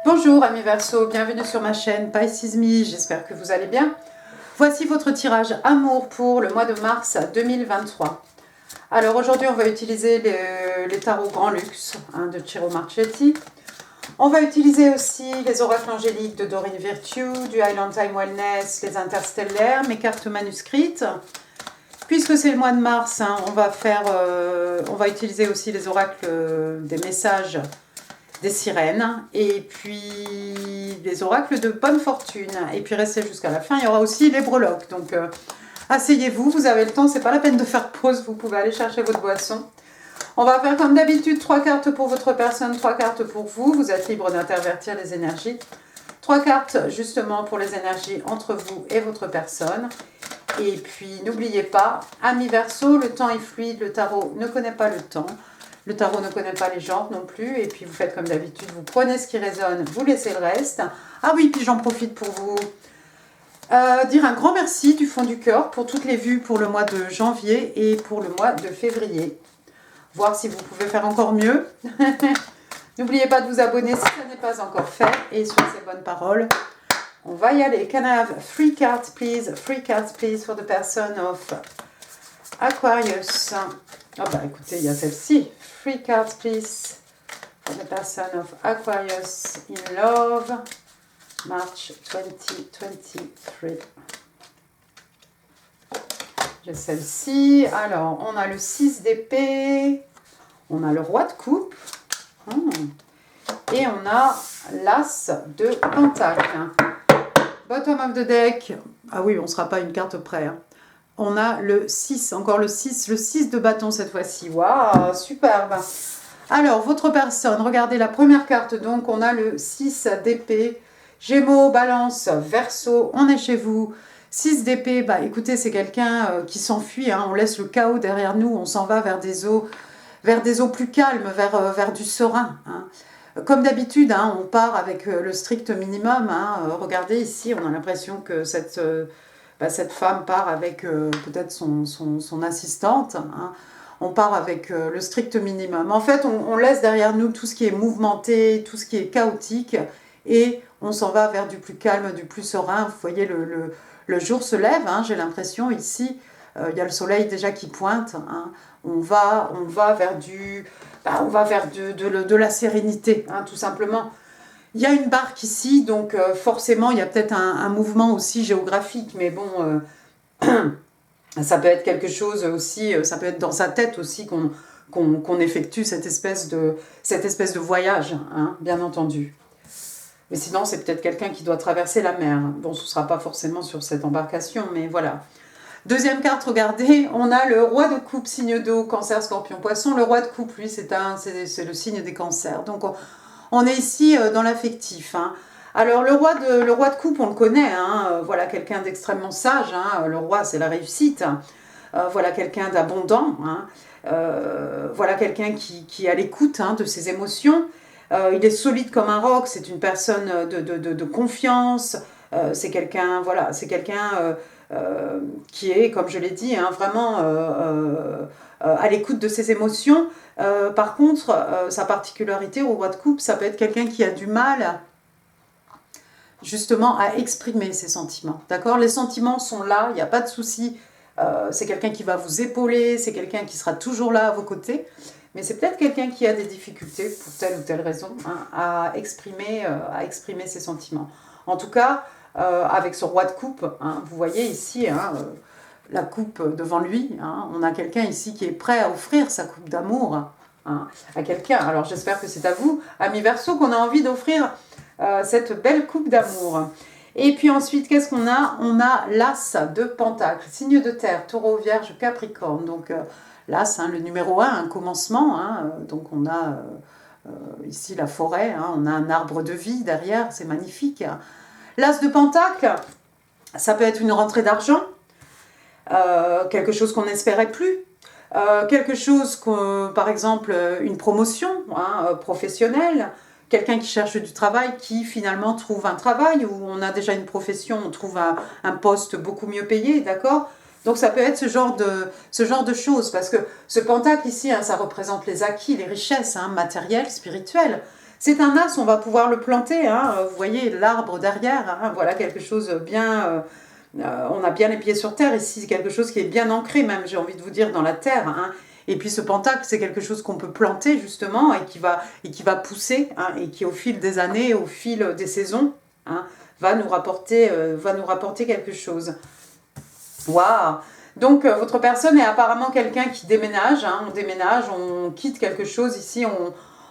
Bonjour amis Verseau, bienvenue sur ma chaîne Pisces Me, j'espère que vous allez bien. Voici votre tirage amour pour le mois de mars 2023. Alors aujourd'hui on va utiliser les tarots Grand Luxe de Ciro Marchetti. On va utiliser aussi les oracles angéliques de Doreen Virtue, du Highland Time Wellness, les interstellaires, mes cartes manuscrites. Puisque c'est le mois de mars, on va utiliser aussi les oracles des messages des sirènes et puis des oracles de bonne fortune. Et puis restez jusqu'à la fin, il y aura aussi les breloques. Donc asseyez-vous, vous avez le temps, c'est pas la peine de faire pause, vous pouvez aller chercher votre boisson. On va faire comme d'habitude 3 cartes pour votre personne, 3 cartes pour vous. Vous êtes libre d'intervertir les énergies. 3 cartes justement pour les énergies entre vous et votre personne. Et puis n'oubliez pas, amis Verseau, le temps est fluide, le tarot ne connaît pas le temps. Le tarot ne connaît pas les genres non plus. Et puis vous faites comme d'habitude, vous prenez ce qui résonne, vous laissez le reste. Ah oui, puis j'en profite pour vous dire un grand merci du fond du cœur pour toutes les vues pour le mois de janvier et pour le mois de février. Voir si vous pouvez faire encore mieux. N'oubliez pas de vous abonner si ça n'est pas encore fait. Et sur ces bonnes paroles, on va y aller. Can I have 3 cards please? 3 cards please for the person of Aquarius. Ah bah écoutez, il y a celle-ci. 3 cards please for the person of Aquarius in love, March 2023. J'ai celle-ci. Alors, on a le 6 d'épée, on a le roi de coupe, et on a l'as de pentacle. Bottom of the deck. Ah oui, on ne sera pas une carte près. On a le 6, encore le 6 de bâton cette fois-ci. Waouh, superbe. Alors, votre personne, regardez la première carte. Donc, on a le 6 d'épée. Gémeaux, balance, Verseau, on est chez vous. 6 d'épée, bah écoutez, c'est quelqu'un qui s'enfuit. On laisse le chaos derrière nous. On s'en va vers des eaux plus calmes, vers du serein. Comme d'habitude, on part avec le strict minimum. Regardez ici, on a l'impression que cette femme part avec peut-être son assistante. On part avec le strict minimum. En fait, on laisse derrière nous tout ce qui est mouvementé, tout ce qui est chaotique, et on s'en va vers du plus calme, du plus serein. Vous voyez, le jour se lève, j'ai l'impression ici, il y a le soleil déjà qui pointe. On va vers de la sérénité, tout simplement. Il y a une barque ici, donc forcément, il y a peut-être un mouvement aussi géographique, mais bon, ça peut être quelque chose aussi, ça peut être dans sa tête aussi qu'on effectue cette espèce de voyage, bien entendu. Mais sinon, c'est peut-être quelqu'un qui doit traverser la mer. Bon, ce ne sera pas forcément sur cette embarcation, mais voilà. Deuxième carte, regardez, on a le roi de coupe, signe d'eau, cancer, scorpion, poisson. Le roi de coupe, lui, c'est le signe des cancers. Donc, on est ici dans l'affectif. Alors, le roi de coupe, on le connaît. Voilà, quelqu'un d'extrêmement sage. Le roi, c'est la réussite. Voilà, quelqu'un d'abondant. Voilà, quelqu'un qui est à l'écoute de ses émotions. Il est solide comme un roc. C'est une personne de confiance. C'est quelqu'un, voilà, qui est, comme je l'ai dit, vraiment à l'écoute de ses émotions. Par contre, sa particularité au roi de coupe, ça peut être quelqu'un qui a du mal justement à exprimer ses sentiments. D'accord? Les sentiments sont là, il n'y a pas de souci. C'est quelqu'un qui va vous épauler, c'est quelqu'un qui sera toujours là à vos côtés. Mais c'est peut-être quelqu'un qui a des difficultés, pour telle ou telle raison, à exprimer ses sentiments. En tout cas, avec ce roi de coupe, vous voyez ici la coupe devant lui. On a quelqu'un ici qui est prêt à offrir sa coupe d'amour à quelqu'un. Alors j'espère que c'est à vous, amis Verseau, qu'on a envie d'offrir cette belle coupe d'amour. Et puis ensuite, qu'est-ce qu'on a? On a l'as de pentacle, signe de terre, taureau, vierge, capricorne. Donc l'as, le numéro 1, un commencement. Donc on a ici la forêt, on a un arbre de vie derrière, c'est magnifique. L'as de pentacle, ça peut être une rentrée d'argent, quelque chose qu'on n'espérait plus, quelque chose, par exemple une promotion professionnelle, quelqu'un qui cherche du travail, qui finalement trouve un travail, où on a déjà une profession, on trouve un poste beaucoup mieux payé, d'accord? Donc ça peut être ce genre de choses, parce que ce pentacle ici, ça représente les acquis, les richesses matérielles, spirituelles. C'est un as, on va pouvoir le planter, hein. Vous voyez l'arbre derrière, hein. Voilà quelque chose bien... on a bien les pieds sur terre ici, c'est quelque chose qui est bien ancré même, j'ai envie de vous dire, dans la terre, hein. Et puis ce pentacle, c'est quelque chose qu'on peut planter justement et qui va pousser, hein, et qui au fil des années, au fil des saisons, hein, va nous rapporter quelque chose. Waouh! Donc votre personne est apparemment quelqu'un qui déménage, hein, on déménage, on quitte quelque chose ici,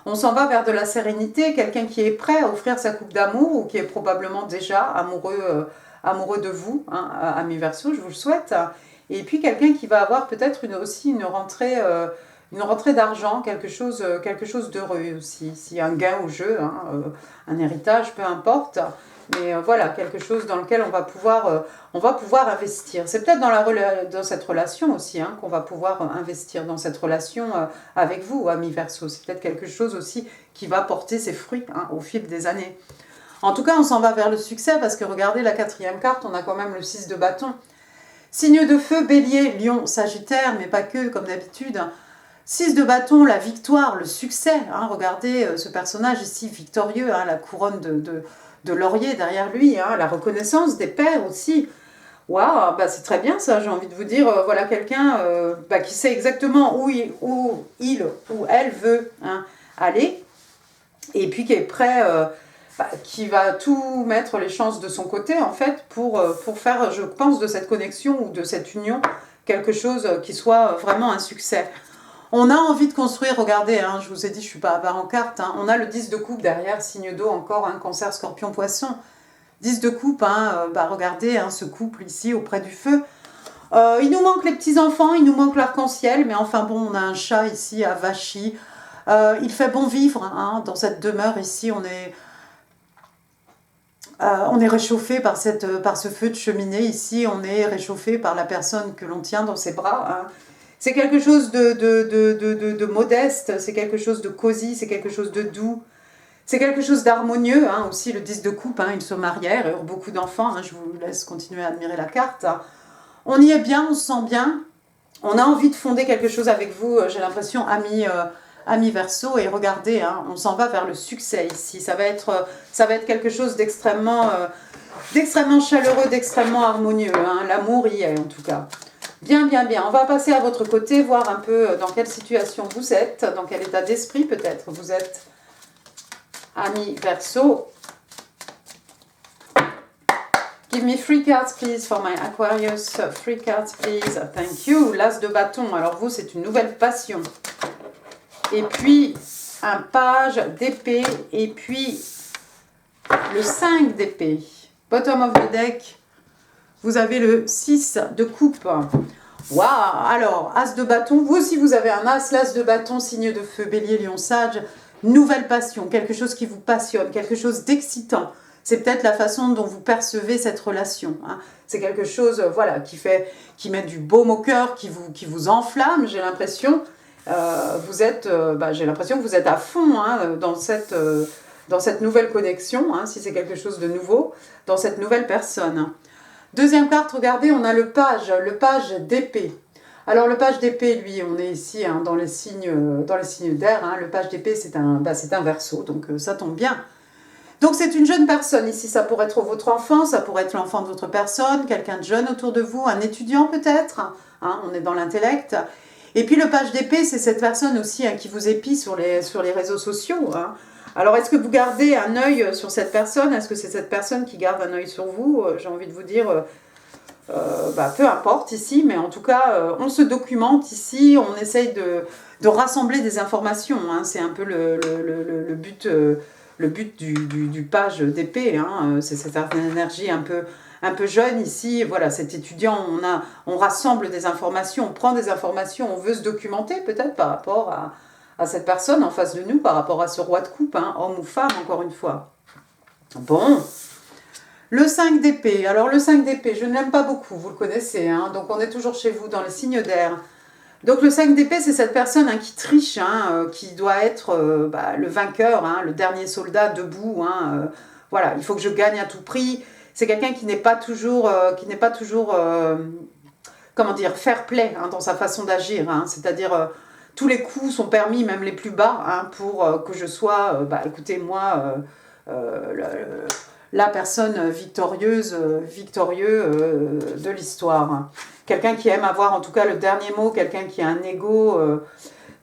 on s'en va vers de la sérénité, quelqu'un qui est prêt à offrir sa coupe d'amour ou qui est probablement déjà amoureux de vous, hein, ami Verseau, je vous le souhaite. Et puis quelqu'un qui va avoir peut-être aussi une rentrée d'argent, quelque chose d'heureux aussi, si un gain au jeu, hein, un héritage, peu importe. Mais voilà, quelque chose dans lequel on va pouvoir investir. C'est peut-être dans cette relation aussi, hein, qu'on va pouvoir investir dans cette relation avec vous, ami Verseau. C'est peut-être quelque chose aussi qui va porter ses fruits, hein, au fil des années. En tout cas, on s'en va vers le succès parce que regardez la 4e carte, on a quand même le 6 de bâton. Signe de feu, bélier, lion, sagittaire, mais pas que, comme d'habitude. 6 de bâton, la victoire, le succès. Hein, regardez ce personnage ici, victorieux, hein, la couronne de laurier derrière lui, hein, la reconnaissance des pairs aussi. Waouh, bah c'est très bien ça, j'ai envie de vous dire, voilà quelqu'un qui sait exactement où elle veut, hein, aller, et puis qui est prêt, qui va tout mettre les chances de son côté en fait pour faire, je pense, de cette connexion ou de cette union quelque chose qui soit vraiment un succès. On a envie de construire, regardez, hein, je vous ai dit, je ne suis pas avare en carte, hein, on a le 10 de coupe derrière, signe d'eau encore, hein, cancer, scorpion, poisson. 10 de coupe, hein, regardez, hein, ce couple ici auprès du feu. Il nous manque les petits-enfants, il nous manque l'arc-en-ciel, mais enfin bon, on a un chat ici à Vachy. Il fait bon vivre, hein, dans cette demeure ici, on est réchauffé par ce feu de cheminée ici, on est réchauffé par la personne que l'on tient dans ses bras, hein. C'est quelque chose de modeste, c'est quelque chose de cosy, c'est quelque chose de doux, c'est quelque chose d'harmonieux, hein, aussi le 10 de coupe, hein, ils se marièrent, eurent beaucoup d'enfants, hein, je vous laisse continuer à admirer la carte. On y est bien, on se sent bien, on a envie de fonder quelque chose avec vous, j'ai l'impression, ami Verseau, et regardez, hein, on s'en va vers le succès ici, ça va être quelque chose d'extrêmement chaleureux, d'extrêmement harmonieux, hein, l'amour y est en tout cas. Bien, bien, bien. On va passer à votre côté, voir un peu dans quelle situation vous êtes, dans quel état d'esprit peut-être vous êtes, ami Verseau. Give me 3 cards, please, for my Aquarius. 3 cards, please. Thank you. L'as de bâton. Alors vous, c'est une nouvelle passion. Et puis, un page d'épée. Et puis, le 5 d'épée. Bottom of the deck. Vous avez le 6 de coupe. Waouh! Alors, as de bâton. Vous aussi, vous avez un as, l'as de bâton, signe de feu, bélier, lion, sage. Nouvelle passion, quelque chose qui vous passionne, quelque chose d'excitant. C'est peut-être la façon dont vous percevez cette relation, hein. C'est quelque chose, voilà, qui met du baume au cœur, qui vous enflamme, j'ai l'impression. J'ai l'impression que vous êtes à fond, hein, dans cette nouvelle connexion, hein, si c'est quelque chose de nouveau, dans cette nouvelle personne. Deuxième carte, regardez, on a le page d'épée. Alors le page d'épée, lui, on est ici, hein, dans les signes d'air, hein. Le page d'épée, c'est un Verseau, donc ça tombe bien. Donc c'est une jeune personne ici, ça pourrait être votre enfant, ça pourrait être l'enfant de votre personne, quelqu'un de jeune autour de vous, un étudiant peut-être, hein, on est dans l'intellect. Et puis le page d'épée, c'est cette personne aussi, hein, qui vous épie sur les réseaux sociaux, hein. Alors, est-ce que vous gardez un œil sur cette personne? Est-ce que c'est cette personne qui garde un œil sur vous? J'ai envie de vous dire, peu importe ici, mais en tout cas, on se documente ici, on essaye de rassembler des informations, hein. C'est un peu le but du page d'épée, hein. C'est cette énergie un peu jeune ici. Voilà, cet étudiant, on rassemble des informations, on prend des informations, on veut se documenter peut-être par rapport à cette personne en face de nous, par rapport à ce roi de coupe, hein, homme ou femme, encore une fois. Bon, le 5 d'épée. Alors le 5 d'épée, je ne l'aime pas beaucoup, vous le connaissez, hein, donc on est toujours chez vous, dans les signes d'air. Donc le 5 d'épée, c'est cette personne, hein, qui triche, hein, qui doit être le vainqueur, hein, le dernier soldat debout, hein, voilà, il faut que je gagne à tout prix. C'est quelqu'un qui n'est pas toujours, comment dire, fair play, hein, dans sa façon d'agir, hein, c'est-à-dire tous les coups sont permis, même les plus bas, hein, pour que je sois, écoutez, moi, la personne victorieuse, de l'histoire. Quelqu'un qui aime avoir en tout cas le dernier mot, quelqu'un qui a un ego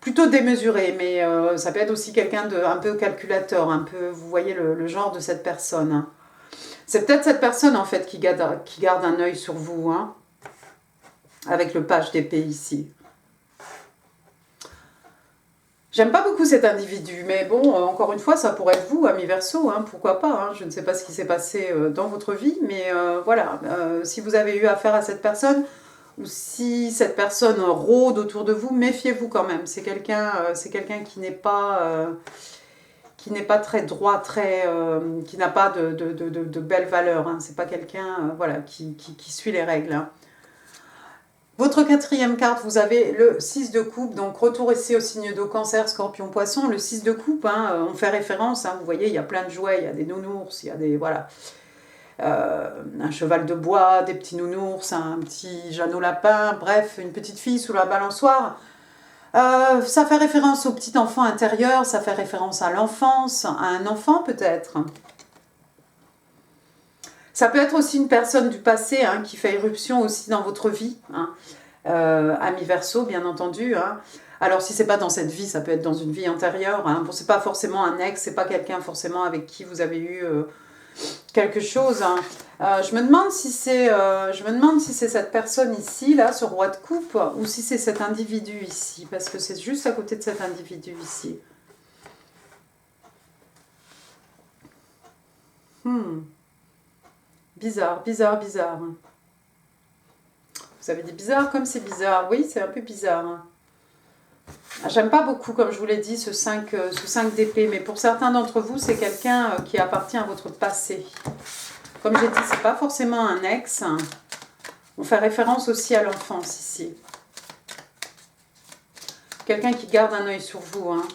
plutôt démesuré, mais ça peut être aussi quelqu'un de un peu calculateur, un peu, vous voyez le genre de cette personne. Hein. C'est peut-être cette personne en fait qui garde un œil sur vous, hein, avec le page d'épée ici. J'aime pas beaucoup cet individu, mais bon, encore une fois, ça pourrait être vous, ami Verseau, hein, pourquoi pas, hein, je ne sais pas ce qui s'est passé dans votre vie, mais voilà, si vous avez eu affaire à cette personne, ou si cette personne rôde autour de vous, méfiez-vous quand même, c'est quelqu'un qui n'est pas très droit, qui n'a pas de belles valeurs, hein, c'est pas quelqu'un voilà, qui suit les règles, hein. Votre quatrième carte, vous avez le 6 de coupe, donc retour ici au signe de cancer, scorpion, poisson. Le 6 de coupe, hein, on fait référence, hein, vous voyez, il y a plein de jouets, il y a des nounours, il y a des, voilà, un cheval de bois, des petits nounours, un petit Jeannot lapin, bref, une petite fille sous la balançoire. Ça fait référence au petit enfant intérieur, ça fait référence à l'enfance, à un enfant peut-être. Ça peut être aussi une personne du passé, hein, qui fait éruption aussi dans votre vie, hein. Ami Verseau, bien entendu, hein. Alors si c'est pas dans cette vie, ça peut être dans une vie antérieure, hein. Bon, c'est pas forcément un ex, c'est pas quelqu'un forcément avec qui vous avez eu quelque chose, hein. Je me demande si c'est cette personne ici, là, ce roi de coupe, ou si c'est cet individu ici, parce que c'est juste à côté de cet individu ici. Bizarre, bizarre, bizarre. Vous avez dit bizarre comme c'est bizarre. Oui, c'est un peu bizarre. J'aime pas beaucoup, comme je vous l'ai dit, ce 5 d'épée. Mais pour certains d'entre vous, c'est quelqu'un qui appartient à votre passé. Comme j'ai dit, c'est pas forcément un ex. On fait référence aussi à l'enfance ici. Quelqu'un qui garde un œil sur vous, hein.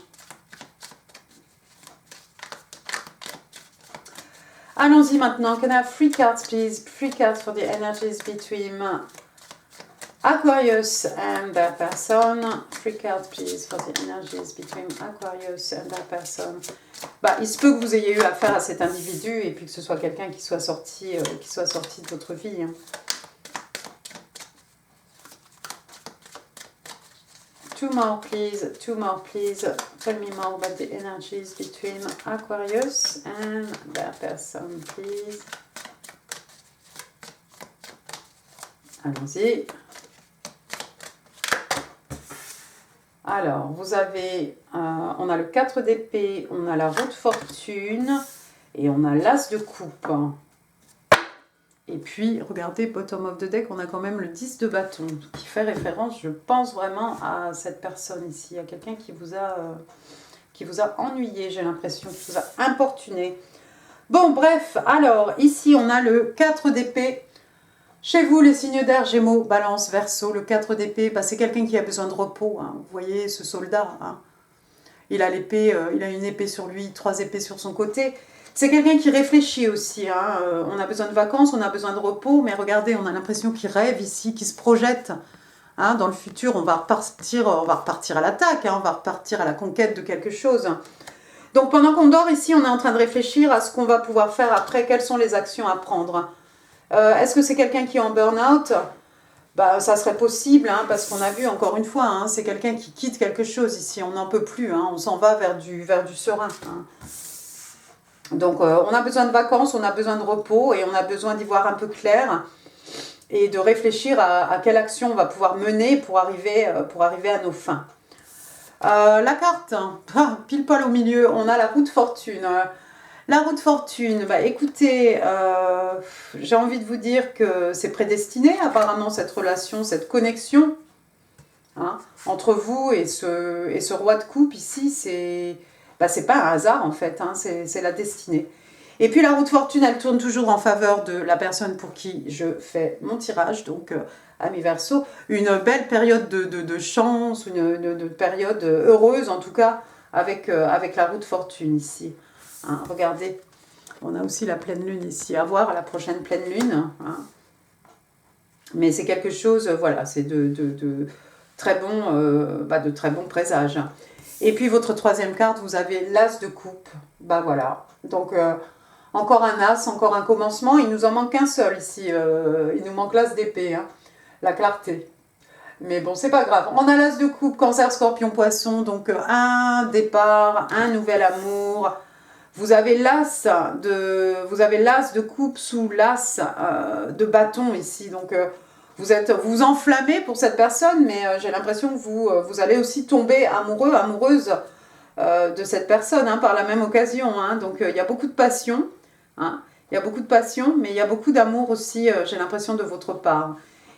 Allons-y maintenant. Can I have 3 cards, please? 3 cards for the energies between Aquarius and their person. 3 cards, please, for the energies between Aquarius and their person. Il se peut que vous ayez eu affaire à cet individu et puis que ce soit quelqu'un qui soit sorti de votre vie, hein. Two more, please. Tell me more about the energies between Aquarius and their person, please. Allons-y. Alors, vous avez, on a le 4 d'épée, on a la roue de fortune et on a l'as de coupe. Et puis, regardez, bottom of the deck, on a quand même le 10 de bâton, qui fait référence, je pense vraiment, à cette personne ici, à quelqu'un qui vous a ennuyé, j'ai l'impression, qui vous a importuné. Bon, bref, alors, ici, on a le 4 d'épée. Chez vous, les signes d'air, Gémeaux, Balance, Verseau, le 4 d'épée, c'est quelqu'un qui a besoin de repos, hein. Vous voyez, ce soldat, hein. Il a l'épée, il a une épée sur lui, 3 épées sur son côté. C'est quelqu'un qui réfléchit aussi, hein. On a besoin de vacances, on a besoin de repos, mais regardez, on a l'impression qu'il rêve ici, qu'il se projette, hein. Dans le futur, on va repartir à l'attaque, hein. On va repartir à la conquête de quelque chose. Donc pendant qu'on dort ici, on est en train de réfléchir à ce qu'on va pouvoir faire après, quelles sont les actions à prendre. Est-ce que c'est quelqu'un qui est en burn-out ? Ça serait possible, hein, parce qu'on a vu encore une fois, hein, c'est quelqu'un qui quitte quelque chose ici, on n'en peut plus, hein, on s'en va vers du serein, hein. Donc on a besoin de vacances, on a besoin de repos et on a besoin d'y voir un peu clair et de réfléchir à quelle action on va pouvoir mener pour arriver à nos fins. La carte, pile poil au milieu, on a la roue de fortune. La roue de fortune, écoutez, j'ai envie de vous dire que c'est prédestiné apparemment cette relation, cette connexion, hein, entre vous et ce roi de coupe ici, c'est pas un hasard en fait, hein, c'est la destinée. Et puis la roue de fortune, elle tourne toujours en faveur de la personne pour qui je fais mon tirage, donc ami Verseau, une belle période de chance, une période heureuse en tout cas, avec la roue de fortune ici. Hein, regardez, on a aussi la pleine lune ici, à voir à la prochaine pleine lune, hein. Mais c'est quelque chose, voilà, c'est de de très bons présages. Et puis votre troisième carte, vous avez l'As de coupe. Bah voilà. Donc encore un As, encore un commencement. Il nous en manque un seul ici. Il nous manque l'As d'épée, hein, la clarté. Mais bon, c'est pas grave. On a l'As de coupe, Cancer, Scorpion, Poisson. Donc un départ, un nouvel amour. Vous avez l'As de coupe sous l'As de bâton ici. Donc vous enflammez pour cette personne, mais j'ai l'impression que vous allez aussi tomber amoureux, amoureuse de cette personne, hein, par la même occasion. Hein. Donc il y a beaucoup de passion, hein. Il y a beaucoup de passion, mais il y a beaucoup d'amour aussi, j'ai l'impression, de votre part.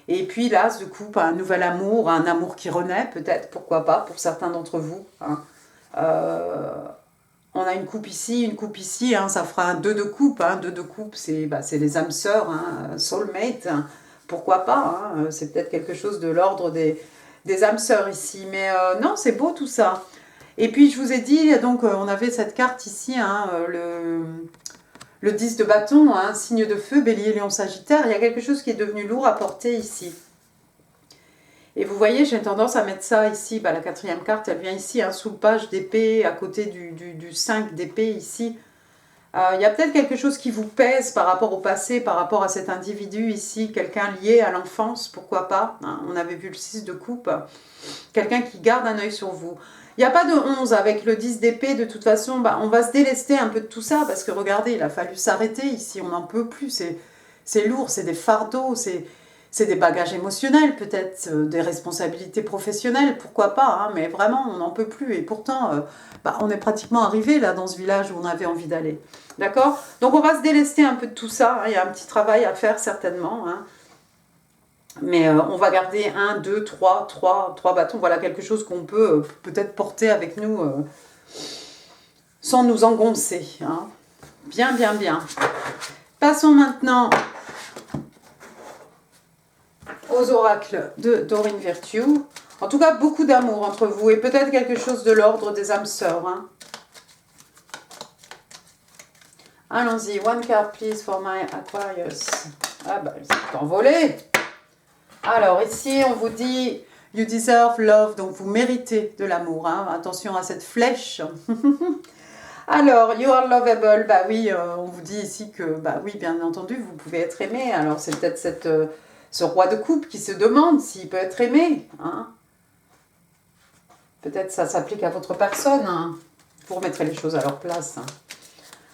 Et puis l'As de coupe, un nouvel amour, un amour qui renaît peut-être, pourquoi pas, pour certains d'entre vous. Hein. On a une coupe ici, hein, ça fera un 2 de coupe. Hein. 2 de coupe, c'est les âmes sœurs, hein, soulmate, hein. Pourquoi pas, hein, c'est peut-être quelque chose de l'ordre des âmes sœurs ici. Mais non, c'est beau tout ça. Et puis je vous ai dit, donc on avait cette carte ici, hein, le 10 de bâton, hein, signe de feu, bélier, lion, sagittaire. Il y a quelque chose qui est devenu lourd à porter ici. Et vous voyez, j'ai tendance à mettre ça ici, la quatrième carte, elle vient ici, hein, sous le page d'épée, à côté du 5 d'épée ici. Il y a peut-être quelque chose qui vous pèse par rapport au passé, par rapport à cet individu ici, quelqu'un lié à l'enfance, pourquoi pas, hein, on avait vu le 6 de coupe, quelqu'un qui garde un œil sur vous. Il n'y a pas de 11 avec le 10 d'épée, de toute façon, on va se délester un peu de tout ça, parce que regardez, il a fallu s'arrêter ici, on n'en peut plus, c'est lourd, c'est des fardeaux, c'est des bagages émotionnels, peut-être des responsabilités professionnelles, pourquoi pas, hein, mais vraiment, on n'en peut plus. Et pourtant, on est pratiquement arrivé là dans ce village où on avait envie d'aller. D'accord? Donc on va se délester un peu de tout ça, hein, il y a un petit travail à faire certainement. Hein. Mais on va garder 1, 2, 3 bâtons. Voilà quelque chose qu'on peut peut-être porter avec nous sans nous engoncer. Hein. Bien, bien, bien. Passons maintenant aux oracles de Doreen Virtue. En tout cas, beaucoup d'amour entre vous et peut-être quelque chose de l'ordre des âmes sœurs. Hein. Allons-y. One card, please, for my Aquarius. Ah elle s'est envolée. Alors, ici, on vous dit « You deserve love », donc vous méritez de l'amour. Hein. Attention à cette flèche. Alors, you are lovable, oui, on vous dit ici que, oui, bien entendu, vous pouvez être aimé. Alors, c'est peut-être ce roi de coupe qui se demande s'il peut être aimé. Hein. Peut-être ça s'applique à votre personne. Hein. Vous remettrez les choses à leur place. Hein.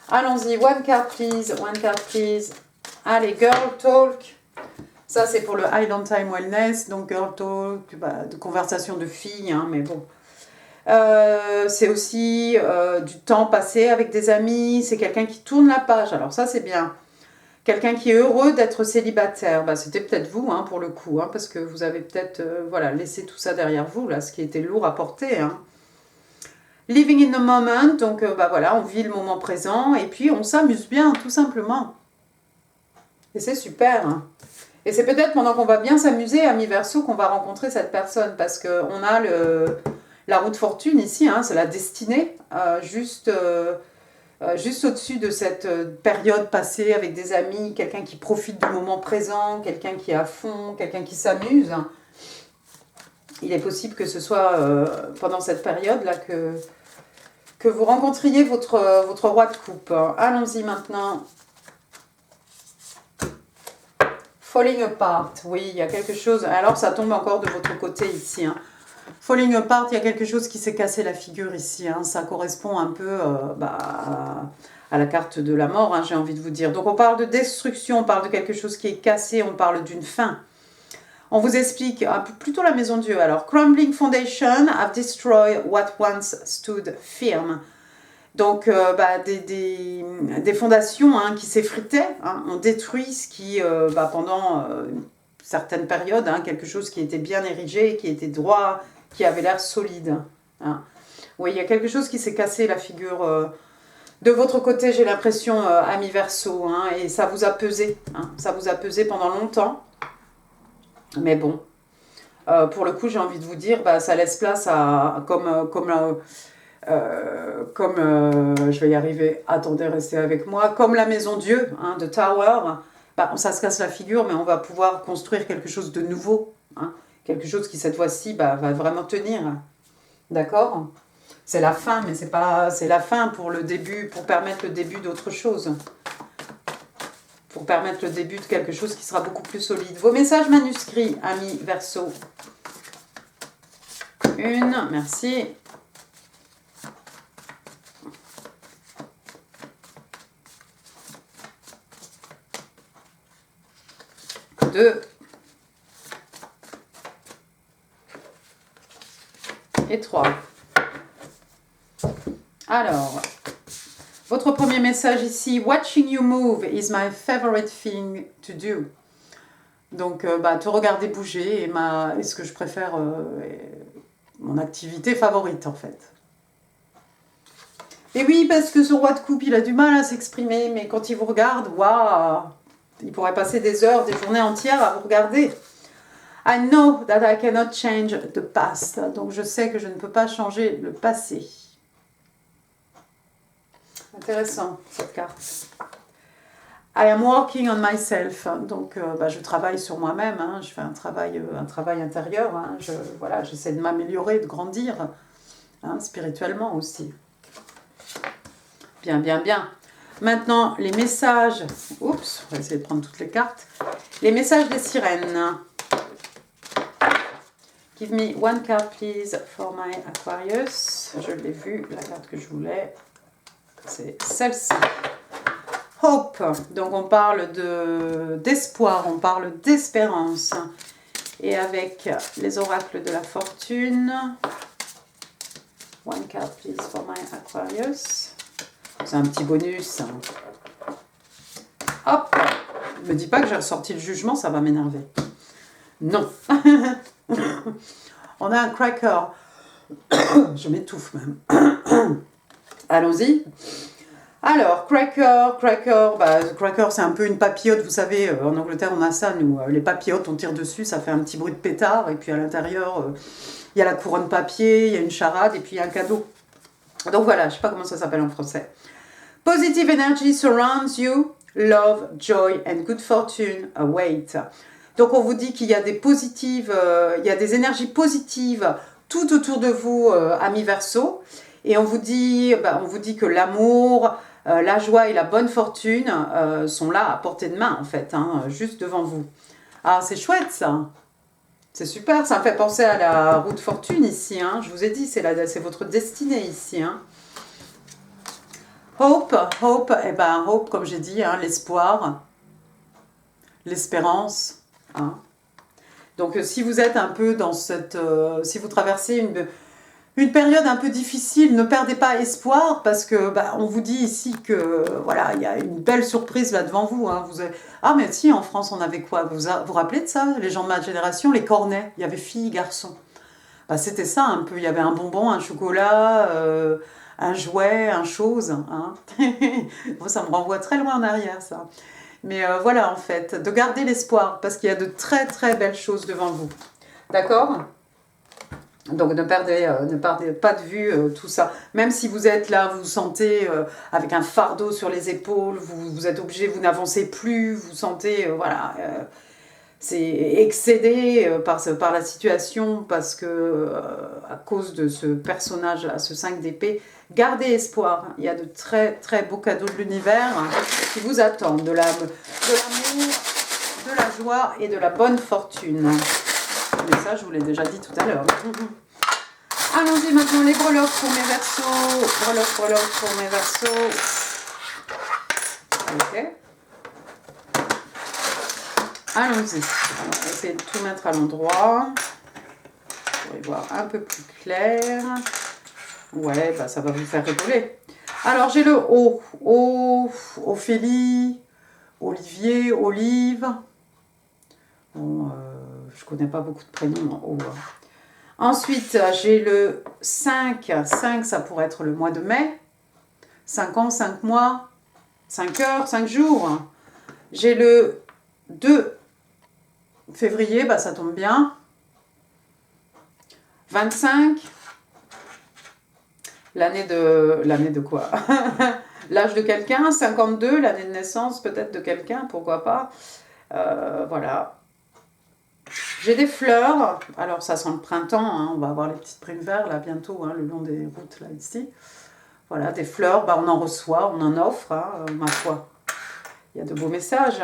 Allons-y, one card please, one card please. Allez, girl talk. Ça, c'est pour le Highland Time Wellness. Donc, girl talk, de conversation de filles, hein, mais bon. C'est aussi du temps passé avec des amis. C'est quelqu'un qui tourne la page. Alors ça, c'est bien. Quelqu'un qui est heureux d'être célibataire. C'était peut-être vous, hein, pour le coup. Hein, parce que vous avez peut-être laissé tout ça derrière vous, là, ce qui était lourd à porter. Hein. Living in the moment. Donc, on vit le moment présent. Et puis, on s'amuse bien, tout simplement. Et c'est super. Hein. Et c'est peut-être pendant qu'on va bien s'amuser, amis Verseau, qu'on va rencontrer cette personne. Parce qu'on a la roue de fortune ici, hein, c'est la destinée, juste au-dessus de cette période passée avec des amis, quelqu'un qui profite du moment présent, quelqu'un qui est à fond, quelqu'un qui s'amuse. Il est possible que ce soit pendant cette période-là que vous rencontriez votre roi de coupe. Allons-y maintenant. Falling apart, oui, il y a quelque chose. Alors, ça tombe encore de votre côté ici. Hein. Falling apart, il y a quelque chose qui s'est cassé la figure ici. Hein. Ça correspond un peu à la carte de la mort, hein, j'ai envie de vous dire. Donc, on parle de destruction, on parle de quelque chose qui est cassé, on parle d'une fin. On vous explique plutôt la maison Dieu. Alors, crumbling foundation have destroyed what once stood firm. Donc, des fondations, hein, qui s'effritaient, hein, ont détruit ce qui, pendant une certaine période, hein, quelque chose qui était bien érigé, qui était droit, qui avait l'air solide. Hein. Oui, il y a quelque chose qui s'est cassé la figure de votre côté, j'ai l'impression, ami Verseau, hein, et ça vous a pesé. Hein, ça vous a pesé pendant longtemps. Mais bon, pour le coup, j'ai envie de vous dire, ça laisse place à, je vais y arriver, attendez, restez avec moi, comme la maison Dieu, hein, de Tower, ça se casse la figure, mais on va pouvoir construire quelque chose de nouveau, hein, Quelque chose qui, cette fois-ci, va vraiment tenir. D'accord? C'est la fin, mais c'est la fin pour le début, pour permettre le début d'autre chose. Pour permettre le début de quelque chose qui sera beaucoup plus solide. Vos messages manuscrits, amis Verseau. Une, merci. Deux. Et 3. Alors, votre premier message ici, watching you move is my favorite thing to do. Donc, te regarder bouger est ce que je préfère, mon activité favorite en fait. Et oui, parce que ce roi de coupe, il a du mal à s'exprimer, mais quand il vous regarde, waouh, il pourrait passer des heures, des journées entières à vous regarder. I know that I cannot change the past. Donc je sais que je ne peux pas changer le passé. Intéressant cette carte. I am working on myself. Donc je travaille sur moi-même. Hein. Je fais un travail intérieur. Hein. J'essaie de m'améliorer, de grandir. Hein, spirituellement aussi. Bien, bien, bien. Maintenant, les messages. Oups, on va essayer de prendre toutes les cartes. Les messages des sirènes. Give me one card, please, for my Aquarius. Je l'ai vue, la carte que je voulais. C'est celle-ci. Hope. Donc, on parle d'espoir, on parle d'espérance. Et avec les oracles de la fortune. One card, please, for my Aquarius. C'est un petit bonus. Hop. Ne me dis pas que j'ai ressorti le jugement, ça va m'énerver. Non. On a un cracker. Je m'étouffe même. Allons-y. Alors, cracker, c'est un peu une papillote. Vous savez, en Angleterre, on a ça, nous. Les papillotes, on tire dessus, ça fait un petit bruit de pétard. Et puis à l'intérieur, il y a la couronne papier, il y a une charade et puis il y a un cadeau. Donc voilà, je ne sais pas comment ça s'appelle en français. Positive energy surrounds you. Love, joy and good fortune await. Donc on vous dit qu'il y a des énergies positives tout autour de vous, amis Verseau. Et on vous dit que l'amour, la joie et la bonne fortune sont là à portée de main en fait, hein, juste devant vous. Ah, c'est chouette ça. C'est super, ça me fait penser à la roue de fortune ici. Hein. Je vous ai dit, c'est votre destinée ici. Hein. Hope, hope, comme j'ai dit, hein, l'espoir, l'espérance. Hein. Donc si vous êtes un peu dans si vous traversez une période un peu difficile, ne perdez pas espoir parce que on vous dit ici que voilà, il y a une belle surprise là devant vous. Hein. Ah mais si, en France on avait quoi? Vous vous rappelez de ça? Les gens de ma génération, les cornets, il y avait filles, garçons. C'était ça un peu, il y avait un bonbon, un chocolat, un jouet, un chose. Hein. Bon, ça me renvoie très loin en arrière ça. Mais voilà, en fait, de garder l'espoir, parce qu'il y a de très très belles choses devant vous. D'accord? Donc ne perdez pas de vue tout ça. Même si vous êtes là, vous vous sentez avec un fardeau sur les épaules, vous êtes obligé, vous n'avancez plus, vous sentez, c'est excédé par la situation, parce que à cause de ce personnage, à ce 5 d'épée, gardez espoir. Il y a de très très beaux cadeaux de l'univers qui vous attendent, de l'amour, de la joie et de la bonne fortune. Mais ça, je vous l'ai déjà dit tout à l'heure. Allons-y maintenant, les breloques pour mes Verseaux. Breloques pour mes Verseaux. Ok. Allons-y. On va essayer de tout mettre à l'endroit. Pour y voir un peu plus clair. Ouais, ça va vous faire rigoler. Alors, j'ai le O. Ophélie, Olivier, Olive. Bon, je connais pas beaucoup de prénoms en O. Ensuite, j'ai le 5. 5, ça pourrait être le mois de mai. 5 ans, 5 mois, 5 heures, 5 jours. J'ai le 2 février, ça tombe bien. 25. L'année de quoi? L'âge de quelqu'un. 52, l'année de naissance peut-être de quelqu'un, pourquoi pas. Voilà. J'ai des fleurs, alors ça sent le printemps, hein, on va avoir les petites primes verts là bientôt, hein, le long des routes là ici. Voilà, des fleurs, bah, on en reçoit, on en offre, hein, ma foi. Il y a de beaux messages.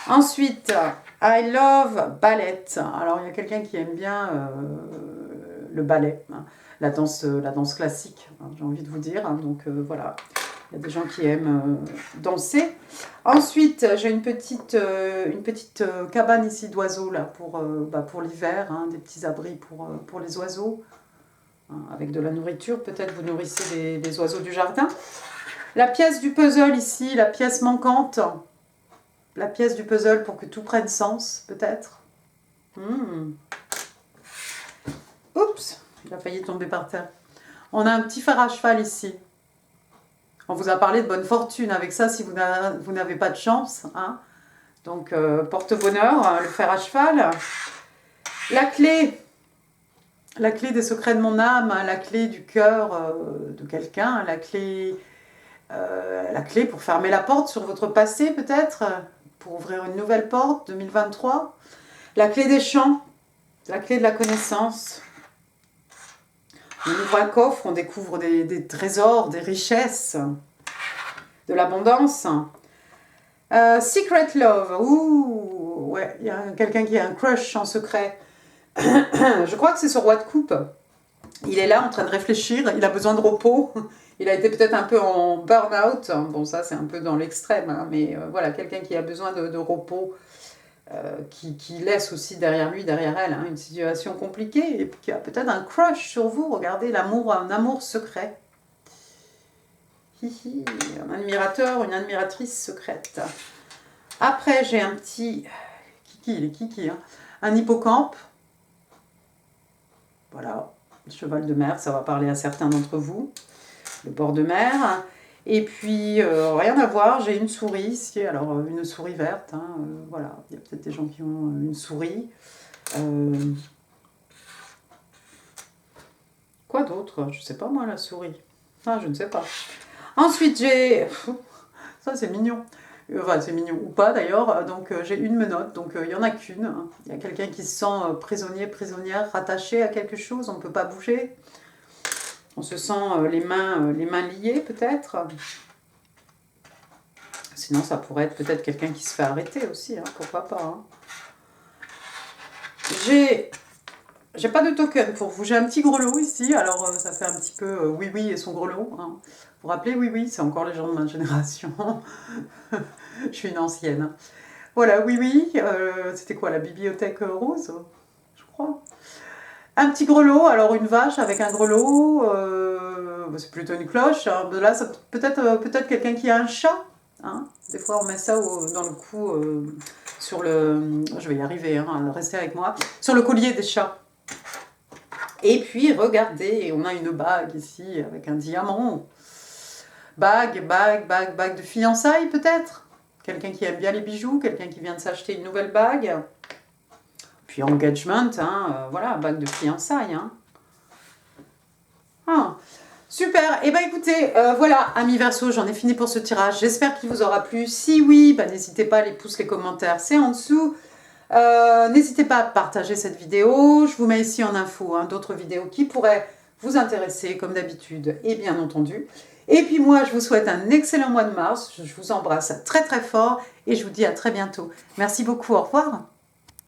Ensuite, I love ballet. Alors il y a quelqu'un qui aime bien le ballet, hein, la danse classique, hein, j'ai envie de vous dire. Hein, donc voilà, il y a des gens qui aiment danser. Ensuite, j'ai une petite cabane ici d'oiseaux là pour l'hiver, hein, des petits abris pour les oiseaux, hein, avec de la nourriture. Peut-être vous nourrissez les oiseaux du jardin. La pièce du puzzle ici, la pièce manquante, la pièce du puzzle pour que tout prenne sens, peut-être. Oups, il a failli tomber par terre. On a un petit fer à cheval ici. On vous a parlé de bonne fortune avec ça si vous n'avez pas de chance. Hein. Donc, porte-bonheur, le fer à cheval. La clé des secrets de mon âme, la clé du cœur de quelqu'un, la clé pour fermer la porte sur votre passé peut-être, pour ouvrir une nouvelle porte, 2023. La clé des champs, la clé de la connaissance. On ouvre un coffre, on découvre des trésors, des richesses, de l'abondance. Secret Love, ouh, ouais, il y a quelqu'un qui a un crush en secret. Je crois que c'est ce roi de coupe. Il est là en train de réfléchir, il a besoin de repos. Il a été peut-être un peu en burn-out. Bon, ça c'est un peu dans l'extrême, hein, mais voilà, quelqu'un qui a besoin de repos. Qui laisse aussi derrière lui, derrière elle, hein, une situation compliquée et qui a peut-être un crush sur vous. Regardez, l'amour, un amour secret. Hihi, un admirateur, une admiratrice secrète. Après, j'ai un petit kiki, il est kiki, hein, un hippocampe. Voilà, cheval de mer, ça va parler à certains d'entre vous. Le bord de mer. Et puis, rien à voir, j'ai une souris ici, alors une souris verte, hein, voilà, il y a peut-être des gens qui ont une souris. Quoi d'autre? Je sais pas moi, la souris. Ah, je ne sais pas. Ensuite, j'ai... Ça, c'est mignon. Enfin, c'est mignon ou pas d'ailleurs. Donc, j'ai une menotte, donc il n'y en a qu'une. Hein. Il y a quelqu'un qui se sent prisonnier, prisonnière, rattaché à quelque chose, on ne peut pas bouger. On se sent les mains liées peut-être. Sinon, ça pourrait être peut-être quelqu'un qui se fait arrêter aussi, hein, pourquoi pas. Hein. J'ai pas de token pour vous. J'ai un petit grelot ici, alors ça fait un petit peu oui oui et son grelot. Hein. Vous vous rappelez, oui oui, c'est encore les gens de ma génération. Je suis une ancienne. Hein. Voilà, oui oui, c'était quoi, la bibliothèque rose, je crois. Un petit grelot, alors une vache avec un grelot, c'est plutôt une cloche. Hein. Là, peut-être quelqu'un qui a un chat. Hein. Des fois, on met ça dans le cou, sur le... Je vais y arriver, hein, restez avec moi. Sur le collier des chats. Et puis, regardez, on a une bague ici avec un diamant. Bague de fiançailles peut-être. Quelqu'un qui aime bien les bijoux, quelqu'un qui vient de s'acheter une nouvelle bague. Puis engagement, hein, voilà, bague de fiançailles. Hein. Ah, super, et bien écoutez, voilà, amis Verseau, j'en ai fini pour ce tirage. J'espère qu'il vous aura plu. Si oui, bah, n'hésitez pas, les pouces, les commentaires, c'est en dessous. N'hésitez pas à partager cette vidéo. Je vous mets ici en info hein, d'autres vidéos qui pourraient vous intéresser, comme d'habitude, et bien entendu. Et puis moi, je vous souhaite un excellent mois de mars. Je vous embrasse très très fort et je vous dis à très bientôt. Merci beaucoup, au revoir.